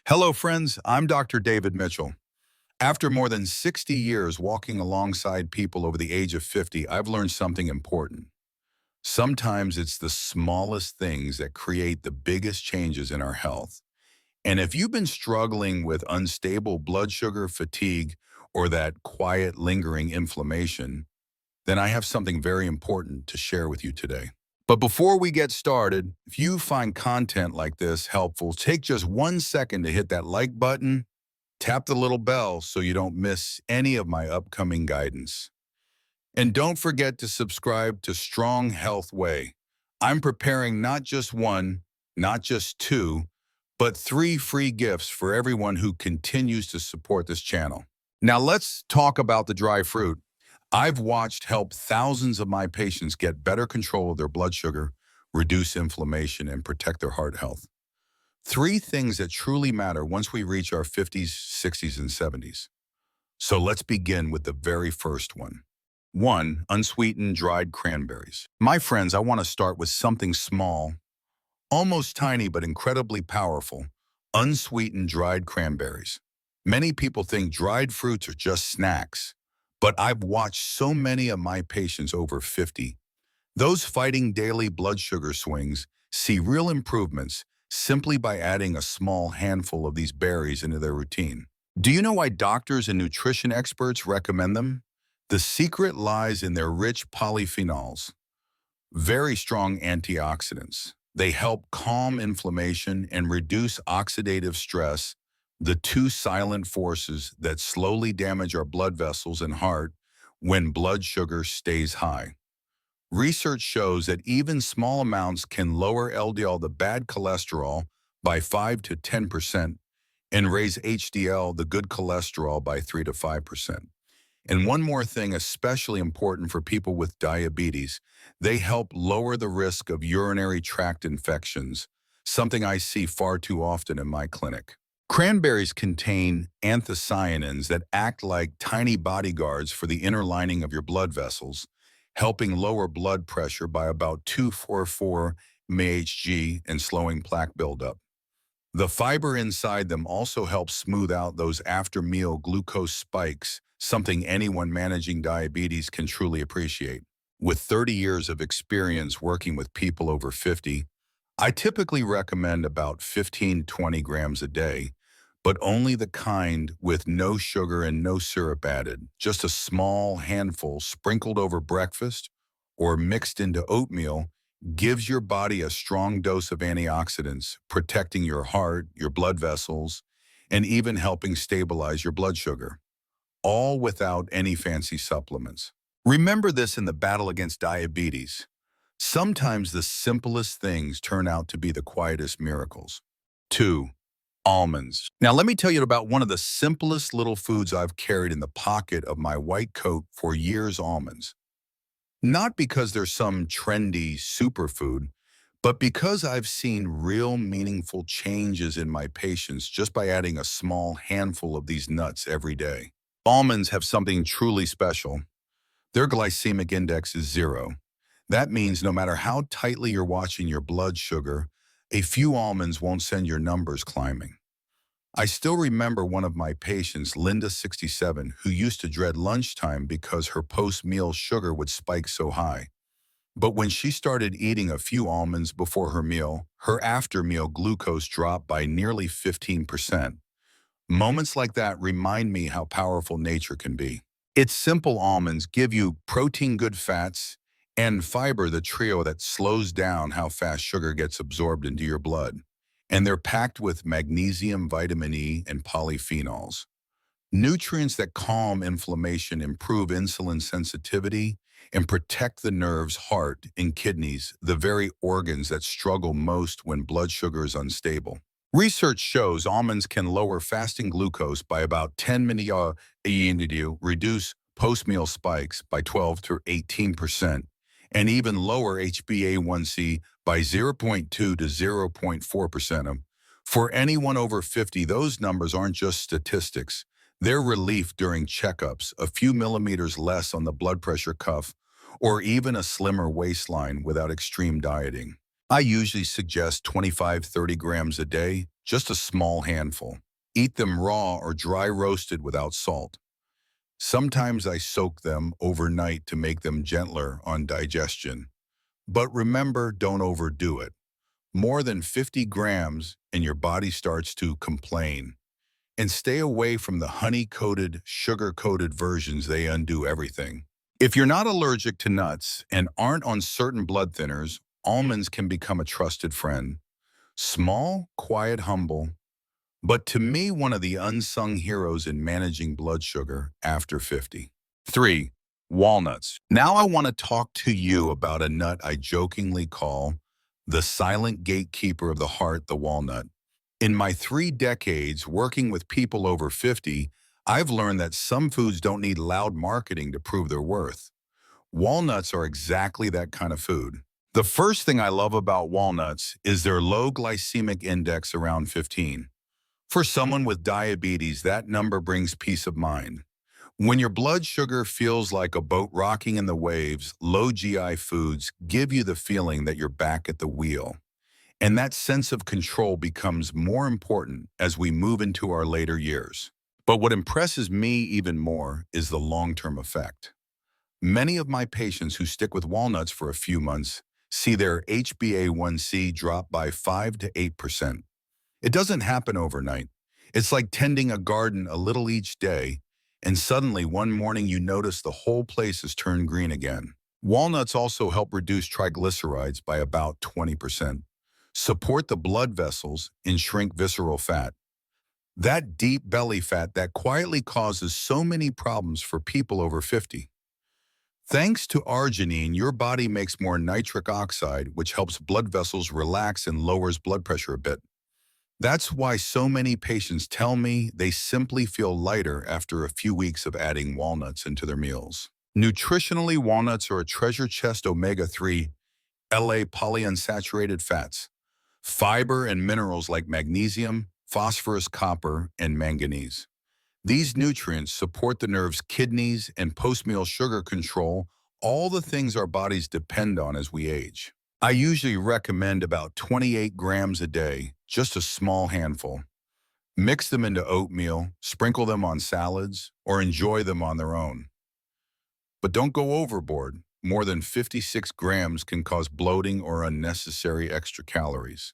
Hello, friends. I'm Dr. David Mitchell. After more than 60 years walking alongside people over the age of 50, I've learned something important. Sometimes it's the smallest things that create the biggest changes in our health. And if you've been struggling with unstable blood sugar, fatigue, or that quiet, lingering inflammation, then I have something very important to share with you today. But before we get started, if you find content like this helpful, take just 1 second to hit that like button. Tap the little bell so you don't miss any of my upcoming guidance. And don't forget to subscribe to Strong Health Way. I'm preparing not just one, not just two, but three free gifts for everyone who continues to support this channel. Now let's talk about the dry fruit. I've watched help thousands of my patients get better control of their blood sugar, reduce inflammation, and protect their heart health. Three things that truly matter once we reach our 50s, 60s, and 70s. So let's begin with the very first one. One, unsweetened dried cranberries. My friends, I want to start with something small, almost tiny but incredibly powerful, unsweetened dried cranberries. Many people think dried fruits are just snacks, but I've watched so many of my patients over 50, those fighting daily blood sugar swings, see real improvements simply by adding a small handful of these berries into their routine. Do you know why doctors and nutrition experts recommend them? The secret lies in their rich polyphenols, very strong antioxidants. They help calm inflammation and reduce oxidative stress, the two silent forces that slowly damage our blood vessels and heart when blood sugar stays high. Research shows that even small amounts can lower LDL, the bad cholesterol, by 5 to 10% and raise HDL, the good cholesterol, by 3 to 5%. And one more thing especially important for people with diabetes, they help lower the risk of urinary tract infections, something I see far too often in my clinic. Cranberries contain anthocyanins that act like tiny bodyguards for the inner lining of your blood vessels, helping lower blood pressure by about 244 mHg and slowing plaque buildup. The fiber inside them also helps smooth out those after-meal glucose spikes, something anyone managing diabetes can truly appreciate. With 30 years of experience working with people over 50, I typically recommend about 15-20 grams a day, but only the kind with no sugar and no syrup added, just a small handful sprinkled over breakfast or mixed into oatmeal gives your body a strong dose of antioxidants, protecting your heart, your blood vessels, and even helping stabilize your blood sugar, all without any fancy supplements. Remember this in the battle against diabetes. Sometimes the simplest things turn out to be the quietest miracles. 2. Almonds. Now let me tell you about one of the simplest little foods I've carried in the pocket of my white coat for years: almonds. Not because they're some trendy superfood, but because I've seen real meaningful changes in my patients just by adding a small handful of these nuts every day. Almonds have something truly special. Their glycemic index is 0. That means no matter how tightly you're watching your blood sugar, a few almonds won't send your numbers climbing. I still remember one of my patients, Linda, 67, who used to dread lunchtime because her post-meal sugar would spike so high. But when she started eating a few almonds before her meal, her after-meal glucose dropped by nearly 15%. Moments like that remind me how powerful nature can be. Its simple almonds give you protein, good fats, and fiber, the trio that slows down how fast sugar gets absorbed into your blood. And they're packed with magnesium, vitamin E, and polyphenols, nutrients that calm inflammation, improve insulin sensitivity, and protect the nerves, heart, and kidneys, the very organs that struggle most when blood sugar is unstable. Research shows almonds can lower fasting glucose by about 10 mg, reduce post-meal spikes by 12 to 18%, and even lower HbA1c by 0.2 to 0.4%. For anyone over 50, those numbers aren't just statistics. They're relief during checkups, a few millimeters less on the blood pressure cuff, or even a slimmer waistline without extreme dieting. I usually suggest 25-30 grams a day, just a small handful. Eat them raw or dry roasted without salt. Sometimes I soak them overnight to make them gentler on digestion. But remember, don't overdo it. More than 50 grams and your body starts to complain. And stay away from the honey-coated, sugar-coated versions. They undo everything. If you're not allergic to nuts and aren't on certain blood thinners, almonds can become a trusted friend. Small, quiet, humble, but to me, one of the unsung heroes in managing blood sugar after 50. 3. Walnuts. Now I want to talk to you about a nut I jokingly call the silent gatekeeper of the heart, the walnut. In my 3 decades working with people over 50, I've learned that some foods don't need loud marketing to prove their worth. Walnuts are exactly that kind of food. The first thing I love about walnuts is their low glycemic index around 15. For someone with diabetes, that number brings peace of mind. When your blood sugar feels like a boat rocking in the waves, low GI foods give you the feeling that you're back at the wheel. And that sense of control becomes more important as we move into our later years. But what impresses me even more is the long-term effect. Many of my patients who stick with walnuts for a few months see their HbA1c drop by 5 to 8%. It doesn't happen overnight. It's like tending a garden a little each day, and suddenly one morning you notice the whole place has turned green again. Walnuts also help reduce triglycerides by about 20%, support the blood vessels, and shrink visceral fat. That deep belly fat that quietly causes so many problems for people over 50. Thanks to arginine, your body makes more nitric oxide, which helps blood vessels relax and lowers blood pressure a bit. That's why so many patients tell me they simply feel lighter after a few weeks of adding walnuts into their meals. Nutritionally, walnuts are a treasure chest omega-3 LA polyunsaturated fats, fiber and minerals like magnesium, phosphorus, copper, and manganese. These nutrients support the nerves, kidneys, and post-meal sugar control, all the things our bodies depend on as we age. I usually recommend about 28 grams a day, just a small handful. Mix them into oatmeal, sprinkle them on salads, or enjoy them on their own. But don't go overboard. More than 56 grams can cause bloating or unnecessary extra calories.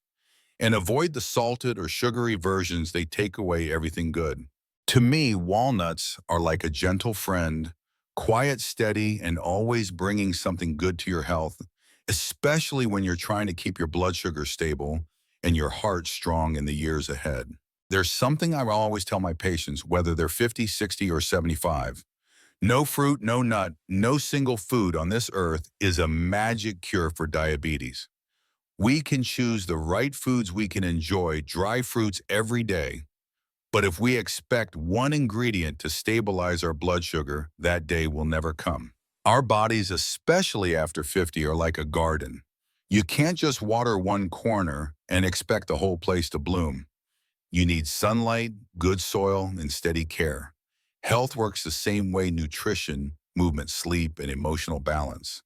And avoid the salted or sugary versions. They take away everything good. To me, walnuts are like a gentle friend, quiet, steady, and always bringing something good to your health, especially when you're trying to keep your blood sugar stable and your heart strong in the years ahead. There's something I always tell my patients, whether they're 50, 60, or 75. No fruit, no nut, no single food on this earth is a magic cure for diabetes. We can choose the right foods. We can enjoy dry fruits every day. But if we expect one ingredient to stabilize our blood sugar, that day will never come. Our bodies, especially after 50, are like a garden. You can't just water one corner and expect the whole place to bloom. You need sunlight, good soil, and steady care. Health works the same way: nutrition, movement, sleep, and emotional balance.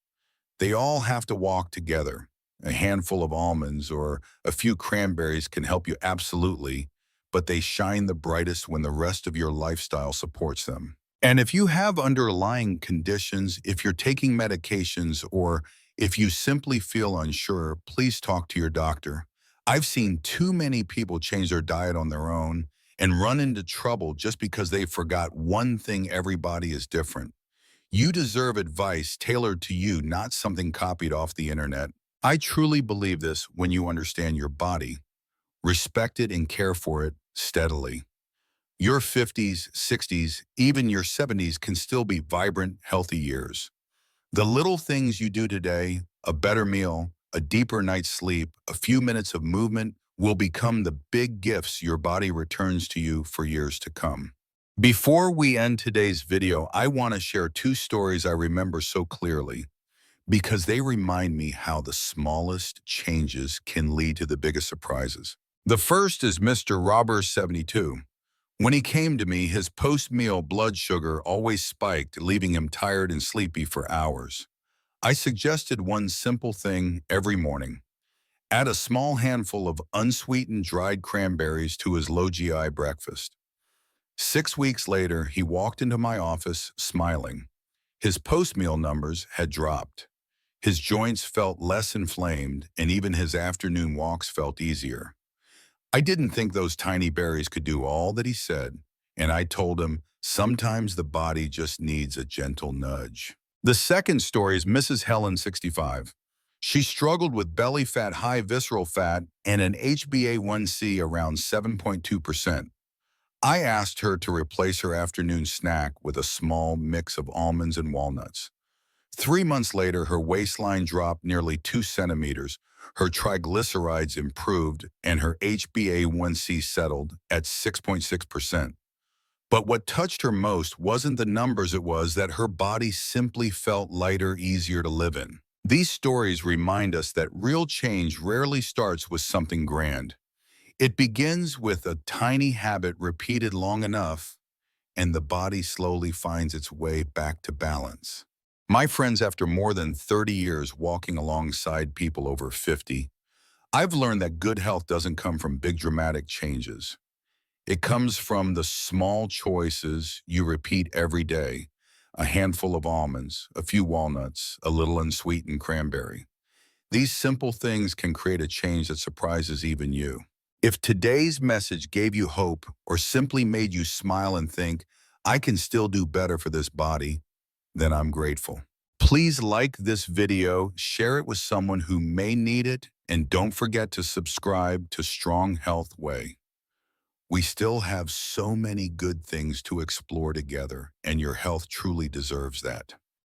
They all have to walk together. A handful of almonds or a few cranberries can help you absolutely, but they shine the brightest when the rest of your lifestyle supports them. And if you have underlying conditions, if you're taking medications, or if you simply feel unsure, please talk to your doctor. I've seen too many people change their diet on their own and run into trouble just because they forgot one thing: everybody is different. You deserve advice tailored to you, not something copied off the internet. I truly believe this: when you understand your body, respect it, and care for it steadily, your 50s, 60s, even your 70s can still be vibrant, healthy years. The little things you do today, a better meal, a deeper night's sleep, a few minutes of movement, will become the big gifts your body returns to you for years to come. Before we end today's video, I want to share 2 stories I remember so clearly, because they remind me how the smallest changes can lead to the biggest surprises. The first is Mr. Robert, 72. When he came to me, his post-meal blood sugar always spiked, leaving him tired and sleepy for hours. I suggested one simple thing every morning: Add a small handful of unsweetened dried cranberries to his low GI breakfast. 6 weeks later, he walked into my office smiling. His post-meal numbers had dropped. His joints felt less inflamed, and even his afternoon walks felt easier. I didn't think those tiny berries could do all that he said, and I told him sometimes the body just needs a gentle nudge. The second story is Mrs. Helen, 65. She struggled with belly fat, high visceral fat, and an HbA1c around 7.2%. I asked her to replace her afternoon snack with a small mix of almonds and walnuts. 3 months later, her waistline dropped nearly 2 centimeters, her triglycerides improved, and her HbA1c settled at 6.6%. But what touched her most wasn't the numbers, it was that her body simply felt lighter, easier to live in. These stories remind us that real change rarely starts with something grand. It begins with a tiny habit repeated long enough, and the body slowly finds its way back to balance. My friends, after more than 30 years walking alongside people over 50, I've learned that good health doesn't come from big dramatic changes. It comes from the small choices you repeat every day: a handful of almonds, a few walnuts, a little unsweetened cranberry. These simple things can create a change that surprises even you. If today's message gave you hope or simply made you smile and think, I can still do better for this body, then I'm grateful. Please like this video, share it with someone who may need it, and don't forget to subscribe to Strong Health Way. We still have so many good things to explore together, and your health truly deserves that.